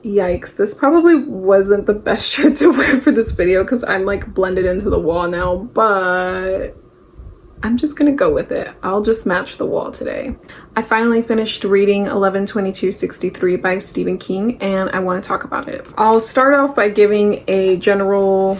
Yikes, this probably wasn't the best shirt to wear for this video because I'm like blended into the wall now, but I'm just gonna go with it. I'll just match the wall today. I finally finished reading 11/22/63 by Stephen King, and I want to talk about it. I'll start off by giving a general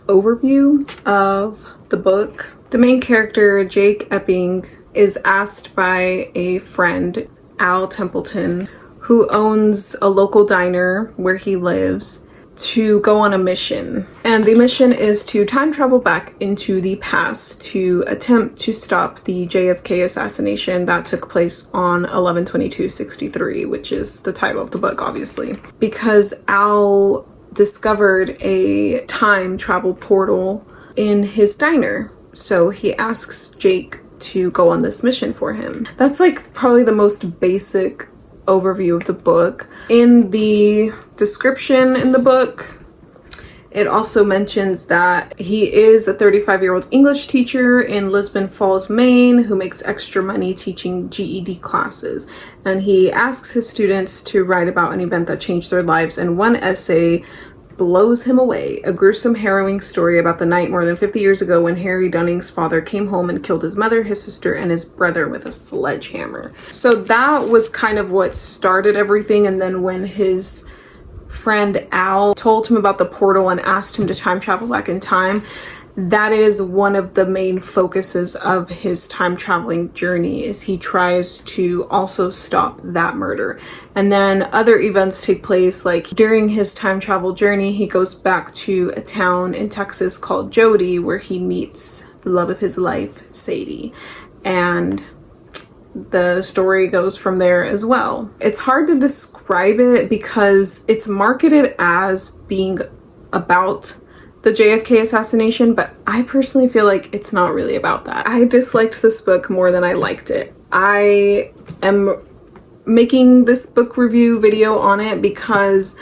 overview of the book. The main character, Jake Epping, is asked by a friend, Al Templeton, who owns a local diner where he lives, to go on a mission. And the mission is to time travel back into the past to attempt to stop the JFK assassination that took place on 11/22/63, which is the title of the book, obviously. Because Al discovered a time travel portal in his diner. So he asks Jake to go on this mission for him. That's like probably the most basic overview of the book. In the description in the book, it also mentions that he is a 35-year-old English teacher in Lisbon Falls, Maine, who makes extra money teaching GED classes. And he asks his students to write about an event that changed their lives, and one essay blows him away. A gruesome, harrowing story about the night more than 50 years ago when Harry Dunning's father came home and killed his mother, his sister, and his brother with a sledgehammer. So that was kind of what started everything. And then when his friend Al told him about the portal and asked him to time travel back in time, that is one of the main focuses of his time traveling journey, is he tries to also stop that murder. And then other events take place, like during his time travel journey, he goes back to a town in Texas called Jody, where he meets the love of his life, Sadie. And the story goes from there as well. It's hard to describe it because it's marketed as being about the JFK assassination, but I personally feel like it's not really about that. I disliked this book more than I liked it. I am making this book review video on it because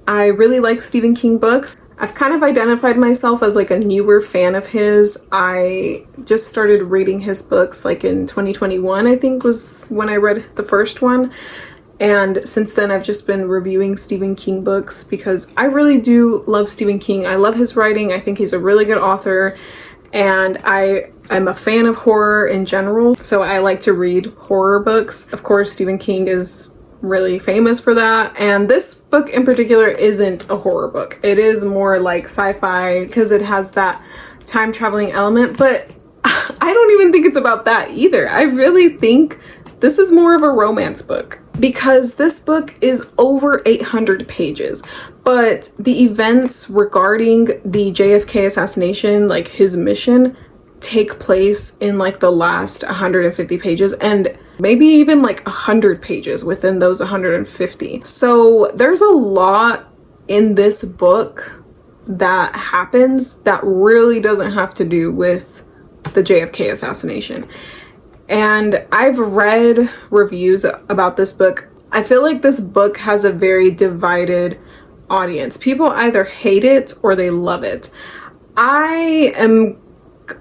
I really like Stephen King books. I've kind of identified myself as like a newer fan of his. I just started reading his books like in 2021, I think was when I read the first one. And since then, I've just been reviewing Stephen King books because I really do love Stephen King. I love his writing. I think he's a really good author. And I'm a fan of horror in general. So I like to read horror books. Of course, Stephen King is really famous for that. And this book in particular isn't a horror book. It is more like sci-fi because it has that time traveling element. But I don't even think it's about that either. I really think this is more of a romance book, because this book is over 800 pages, but the events regarding the JFK assassination, like his mission, take place in like the last 150 pages, and maybe even like 100 pages within those 150. So there's a lot in this book that happens that really doesn't have to do with the JFK assassination. And I've read reviews about this book. I feel like this book has a very divided audience. People either hate it or they love it. I am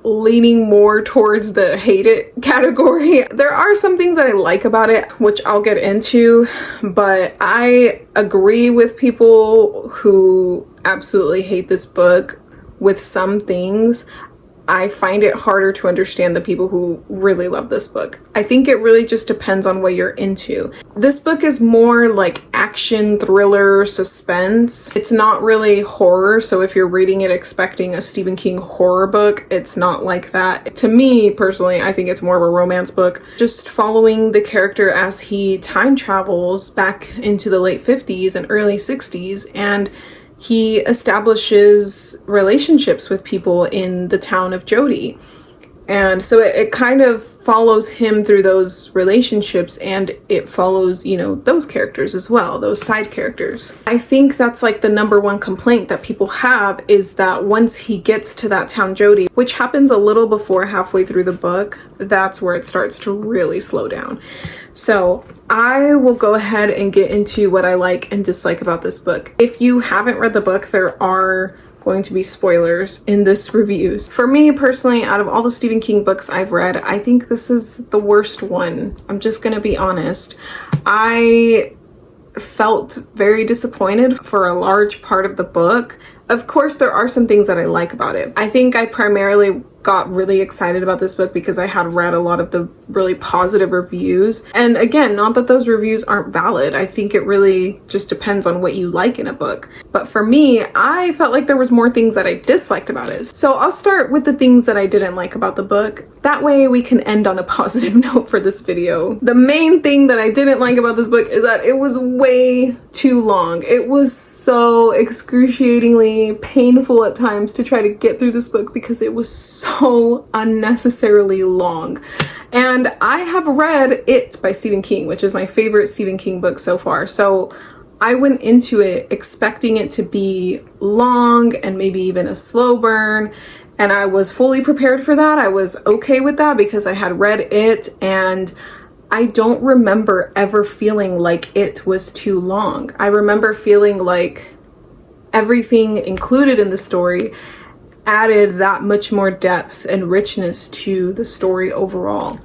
leaning more towards the hate it category. There are some things that I like about it, which I'll get into, but I agree with people who absolutely hate this book with some things. I find it harder to understand the people who really love this book. I think it really just depends on what you're into. This book is more like action, thriller, suspense. It's not really horror, so if you're reading it expecting a Stephen King horror book, it's not like that. To me, personally, I think it's more of a romance book. Just following the character as he time travels back into the late 50s and early 60s, and he establishes relationships with people in the town of Jody. And so it kind of follows him through those relationships, and it follows, you know, those characters as well, those side characters. I think that's like the number one complaint that people have, is that once he gets to that town Jody, which happens a little before halfway through the book, that's where it starts to really slow down. So I will go ahead and get into what I like and dislike about this book. If you haven't read the book, there are going to be spoilers in this reviews. For me personally, out of all the Stephen King books I've read, I think this is the worst one. I'm just gonna be honest. I felt very disappointed for a large part of the book. Of course, there are some things that I like about it. I think I primarily got really excited about this book because I had read a lot of the really positive reviews. And again, not that those reviews aren't valid. I think it really just depends on what you like in a book. But for me, I felt like there was more things that I disliked about it. So I'll start with the things that I didn't like about the book. That way we can end on a positive note for this video. The main thing that I didn't like about this book is that it was way too long. It was so excruciatingly painful at times to try to get through this book because it was so unnecessarily long. And I have read It by Stephen King, which is my favorite Stephen King book so far. So I went into it expecting it to be long and maybe even a slow burn. And I was fully prepared for that. I was okay with that because I had read It, and I don't remember ever feeling like it was too long. I remember feeling like everything included in the story added that much more depth and richness to the story overall.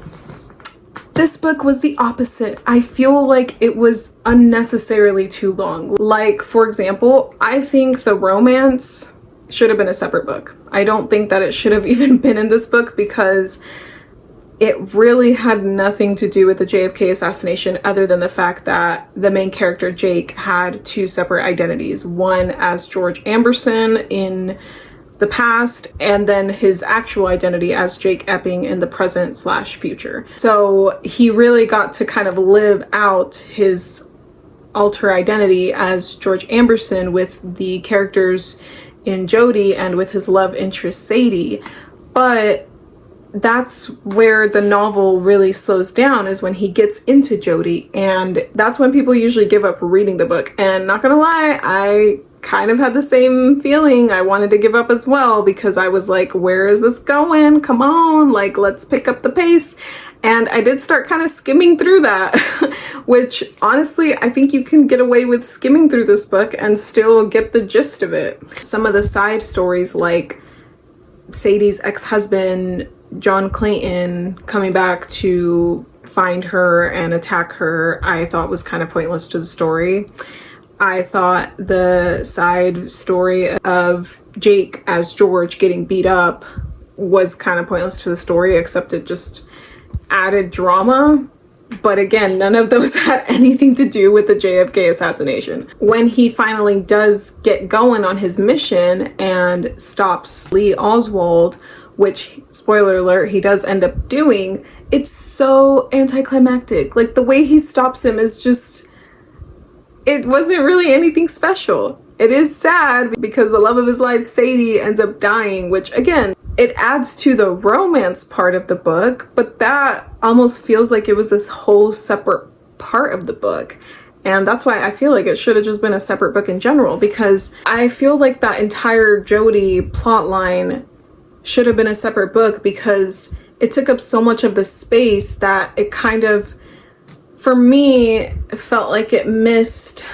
This book was the opposite. I feel like it was unnecessarily too long. Like, for example, I think the romance should have been a separate book. I don't think that it should have even been in this book because it really had nothing to do with the JFK assassination other than the fact that the main character, Jake, had two separate identities. One as George Amberson in the past, and then his actual identity as Jake Epping in the present/future. So he really got to kind of live out his alter identity as George Amberson with the characters in Jodie and with his love interest Sadie. But that's where the novel really slows down, is when he gets into Jodie, and that's when people usually give up reading the book. And not gonna lie, I kind of had the same feeling. I wanted to give up as well because I was like, where is this going? Come on, like, let's pick up the pace. And I did start kind of skimming through that, which honestly, I think you can get away with skimming through this book and still get the gist of it. Some of the side stories, like Sadie's ex-husband, John Clayton, coming back to find her and attack her, I thought was kind of pointless to the story. I thought the side story of Jake as George getting beat up was kind of pointless to the story, except it just added drama. But again, none of those had anything to do with the JFK assassination. When he finally does get going on his mission and stops Lee Oswald, which, spoiler alert, he does end up doing, it's so anticlimactic. Like, the way he stops him is just, it wasn't really anything special. It is sad because the love of his life, Sadie, ends up dying, which again, it adds to the romance part of the book, but that almost feels like it was this whole separate part of the book. And that's why I feel like it should have just been a separate book in general, because I feel like that entire Jodie plotline should have been a separate book because it took up so much of the space that it kind of, for me, felt like it missed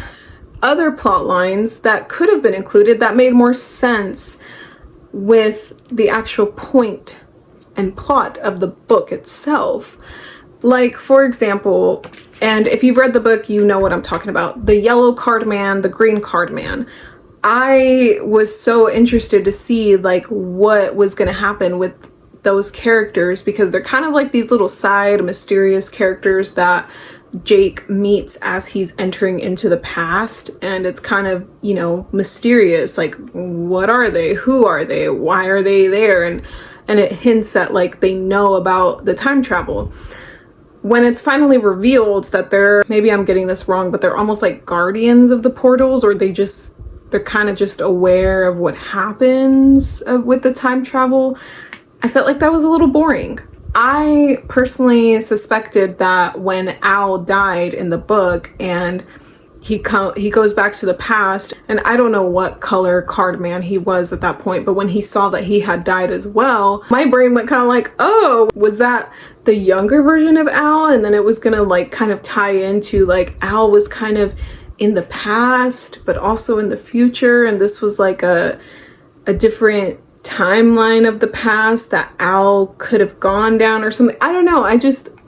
other plot lines that could have been included that made more sense with the actual point and plot of the book itself. Like, for example, and if you've read the book, you know what I'm talking about, the yellow card man, the green card man. I was so interested to see like what was going to happen with those characters, because they're kind of like these little side mysterious characters that Jake meets as he's entering into the past, and it's kind of, you know, mysterious, like what are they, who are they, why are they there, and it hints at like they know about the time travel. When it's finally revealed that they're, maybe I'm getting this wrong, but they're almost like guardians of the portals, or they're kind of just aware of what happens with the time travel, I felt like that was a little boring. I personally suspected that when Al died in the book and he goes back to the past, and I don't know what color card man he was at that point, but when he saw that he had died as well, my brain went kind of like, oh, was that the younger version of Al? And then it was gonna like kind of tie into like Al was kind of in the past but also in the future, and this was like a different timeline of the past that Al could have gone down or something. I don't know. I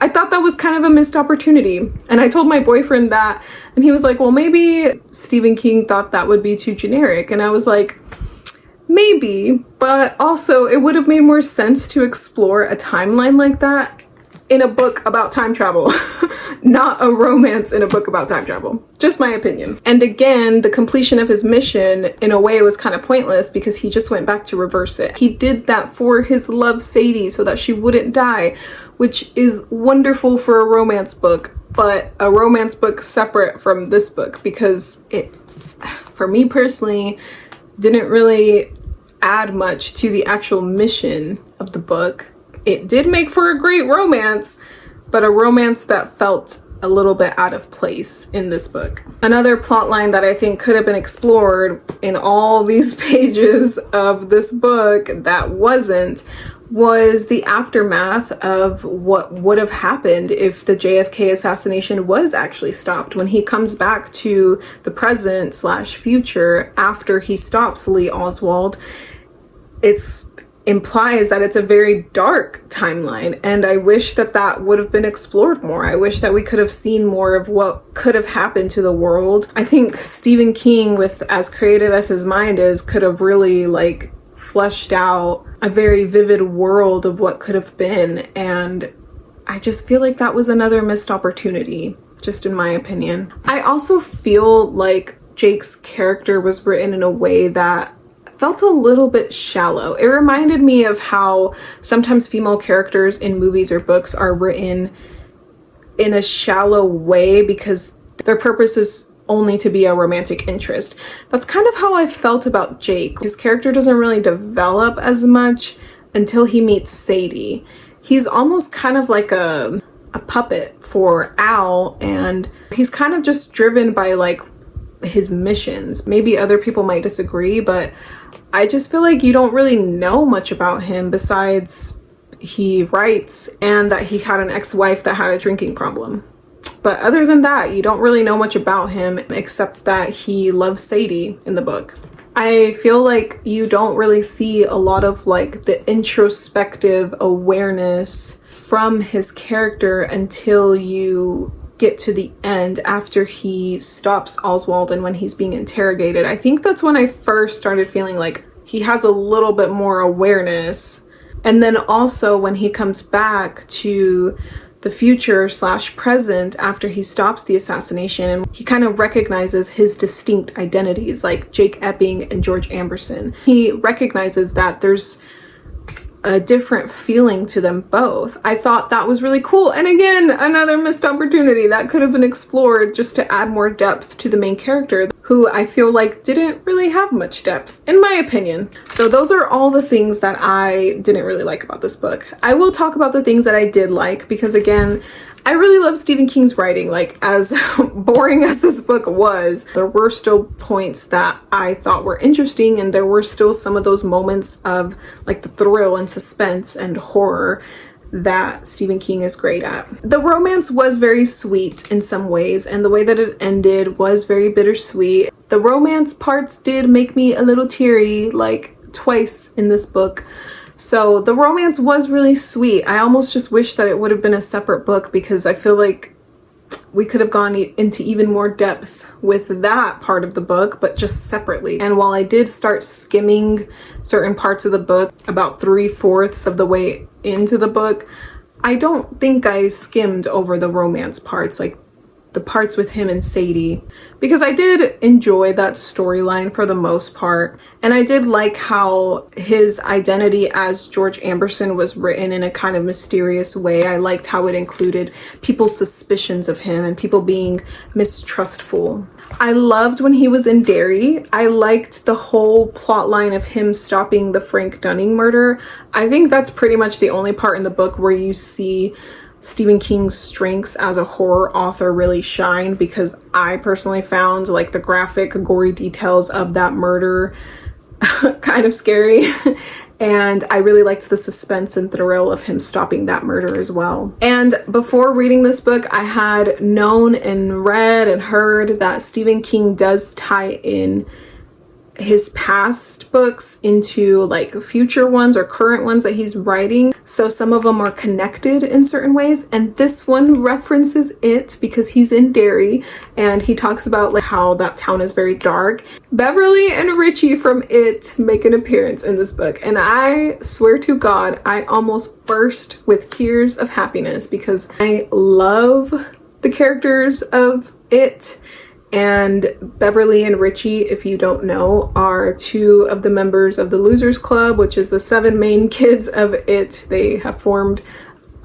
thought that was kind of a missed opportunity. And I told my boyfriend that, and he was like, well, maybe Stephen King thought that would be too generic. And I was like, maybe, but also it would have made more sense to explore a timeline like that in a book about time travel, not a romance in a book about time travel. Just my opinion. And again, the completion of his mission in a way was kind of pointless because he just went back to reverse it. He did that for his love Sadie so that she wouldn't die, which is wonderful for a romance book, but a romance book separate from this book because it, for me personally, didn't really add much to the actual mission of the book. It did make for a great romance, but a romance that felt a little bit out of place in this book. Another plot line that I think could have been explored in all these pages of this book that wasn't was the aftermath of what would have happened if the JFK assassination was actually stopped. When he comes back to the present slash future after he stops Lee Oswald, it's implies that it's a very dark timeline, and I wish that that would have been explored more. I wish that we could have seen more of what could have happened to the world. I think Stephen King, with as creative as his mind is, could have really like fleshed out a very vivid world of what could have been, and I just feel like that was another missed opportunity, just in my opinion. I also feel like Jake's character was written in a way that felt a little bit shallow. It reminded me of how sometimes female characters in movies or books are written in a shallow way because their purpose is only to be a romantic interest. That's kind of how I felt about Jake. His character doesn't really develop as much until he meets Sadie. He's almost kind of like a puppet for Al, and he's kind of just driven by like his missions. Maybe other people might disagree, but I just feel like you don't really know much about him besides he writes and that he had an ex-wife that had a drinking problem. But other than that, you don't really know much about him except that he loves Sadie in the book. I feel like you don't really see a lot of like the introspective awareness from his character until you get to the end after he stops Oswald and when he's being interrogated. I think that's when I first started feeling like he has a little bit more awareness. And then also when he comes back to the future slash present after he stops the assassination, and he kind of recognizes his distinct identities like Jake Epping and George Amberson. He recognizes that there's a different feeling to them both. I thought that was really cool. And again, another missed opportunity that could have been explored just to add more depth to the main character, who I feel like didn't really have much depth, in my opinion. So those are all the things that I didn't really like about this book. I will talk about the things that I did like, because again, I really love Stephen King's writing. Like, as boring as this book was, there were still points that I thought were interesting, and there were still some of those moments of like the thrill and suspense and horror that Stephen King is great at. The romance was very sweet in some ways, and the way that it ended was very bittersweet. The romance parts did make me a little teary, like twice in this book. So the romance was really sweet. I almost just wish that it would have been a separate book, because I feel like we could have gone into even more depth with that part of the book, but just separately. And while I did start skimming certain parts of the book, about 3/4 of the way into the book, I don't think I skimmed over the romance parts, like the parts with him and Sadie, because I did enjoy that storyline for the most part. And I did like how his identity as George Amberson was written in a kind of mysterious way. I liked how it included people's suspicions of him and people being mistrustful. I loved when he was in Derry. I liked the whole plot line of him stopping the Frank Dunning murder. I think that's pretty much the only part in the book where you see Stephen King's strengths as a horror author really shine, because I personally found like the graphic, gory details of that murder kind of scary. And I really liked the suspense and thrill of him stopping that murder as well. And before reading this book, I had known and read and heard that Stephen King does tie in his past books into like future ones or current ones that he's writing. So some of them are connected in certain ways. And this one references it because he's in Derry and he talks about like how that town is very dark. Beverly and Richie from It make an appearance in this book. And I swear to God, I almost burst with tears of happiness because I love the characters of It. And Beverly and Richie, if you don't know, are two of the members of the Losers Club, which is the 7 main kids of It. They have formed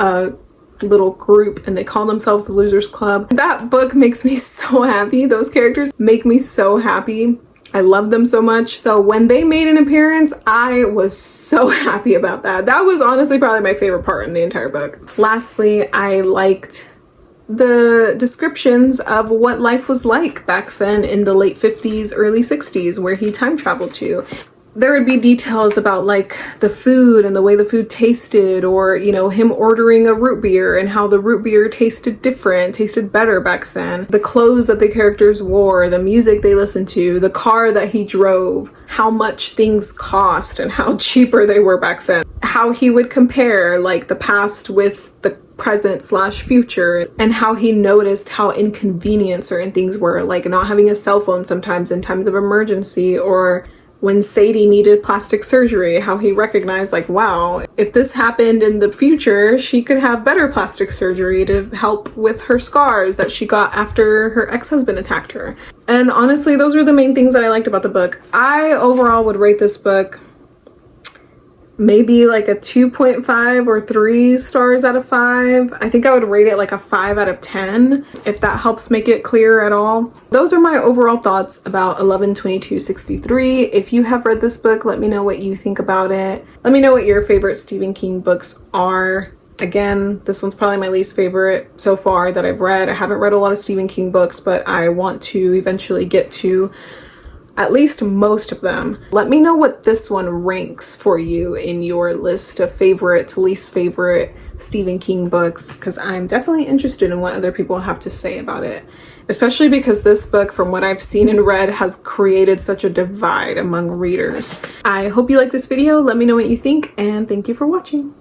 a little group and they call themselves the Losers Club. That book makes me so happy. Those characters make me so happy. I love them so much. So when they made an appearance, I was so happy about that. That was honestly probably my favorite part in the entire book. Lastly, I liked the descriptions of what life was like back then in the late 50s, early 60s, where he time traveled to. There would be details about like the food and the way the food tasted, or, you know, him ordering a root beer and how the root beer tasted different, tasted better back then. The clothes that the characters wore, the music they listened to, the car that he drove, how much things cost and how cheaper they were back then. How he would compare like the past with the present / future, and how he noticed how inconvenient certain things were, like not having a cell phone sometimes in times of emergency, or when Sadie needed plastic surgery, how he recognized like, wow, if this happened in the future, she could have better plastic surgery to help with her scars that she got after her ex-husband attacked her. And honestly, those were the main things that I liked about the book. I overall would rate this book maybe like a 2.5 or 3 stars out of 5. I think I would rate it like a 5 out of 10, if that helps make it clear at all. Those are my overall thoughts about 11/22/63. If you have read this book, let me know what you think about it. Let me know what your favorite Stephen King books are. Again, this one's probably my least favorite so far that I've read. I haven't read a lot of Stephen King books, but I want to eventually get to at least most of them. Let me know what this one ranks for you in your list of favorite to least favorite Stephen King books, because I'm definitely interested in what other people have to say about it, especially because this book, from what I've seen and read, has created such a divide among readers. I hope you like this video. Let me know what you think, and thank you for watching.